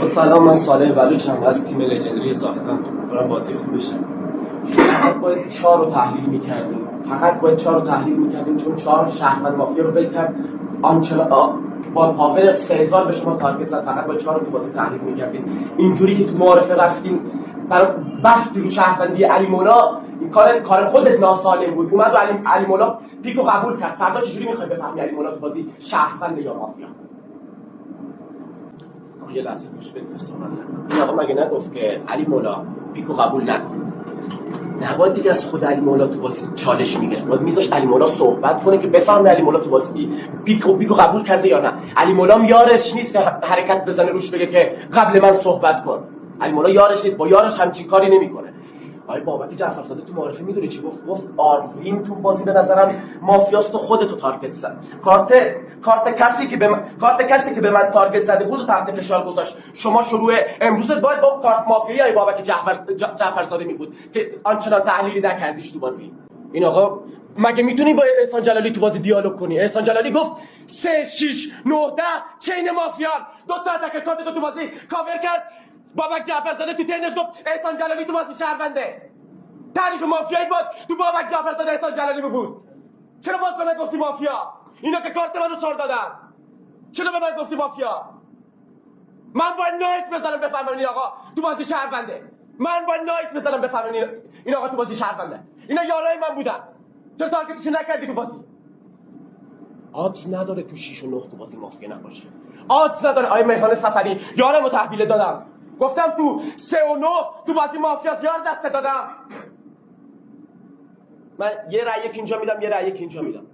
سلام، من صالح بلوچم از تیم لژندری ساختم. امیدوارم بازی خوب بشه. فقط باید 4 رو تحلیل می‌کردیم چون 4 شهروند مافیا رو ول کرد. با پاور 3000 به شما تارگت زد. فقط باید 4 رو تو بازی تحلیل می‌کردیم. اینجوری که تو معارفه رفتیم برای بس رو شهروندی علی مولا، این کار خودت ناسالم بود. اومد و علی مولا پیکو قبول کرد. فردا چجوری می‌خوای بفهمی علی مولا تو بازی شهروند یا مافیا؟ یه لحظه گوش بدید. این آقا مگه نگفت که علی مولا پیکو قبول نکن؟ نباید دیگه از خود علی مولا تو بازی چالش میگرفت، باید میذاشت علی مولا صحبت کنه که بفهمه علی مولا تو بازی پیکو قبول کرده یا نه. علی مولا یارش نیست که حرکت بزنه روش بگه که قبل من صحبت کن. علی مولا یارش نیست، با یارش همچین کاری نمیکنه. آقای بابک جعفرزاده تو معارفه میدونی چی گفت آروین تو بازی به نظرم مافیاست و خودتو تارگت زد. کارت کسی که به من تارگت زده بود و تحت فشار گذاشت. شما شروع امروزت باید با کارت مافیایی های بابک جعفرزاده می بود که آنچنان تحلیلی نکردیش تو بازی. این آقا مگه میتونی با احسان جلالی تو بازی دیالوگ کنی؟ احسان جلالی گفت 3 6 9 10 چین مافیان، دو تا اتک کارت تو بازی کاور کرد. بابک جعفرزاده تو ترنش گفت احسان جلالی تو بازی شهرونده. تعریف مافیایی بود تو بابک جعفرزاده احسان جلالی بود. چرا باز به من گفتی مافیا؟ اینا که کارت منو سر دادن. چرا به من گفتی مافیا؟ من باید نایت بزنم بفهمم این آقا تو بازی شهرونده. این آقا تو بازی شهرونده. اینا یارای من بودن. چرا تارگتش نکردی تو بازی؟ آدز نداره تو 6 و 9 تو بازی مافیا نباشه. آدز نداره. آیه مهران سفری یارمو تحویل دادم. گفتم تو 3 و 9 تو بازی مافیا یار دست دادم. من یه رأی یک اینجا میدم، یه رأی یک اینجا میدم.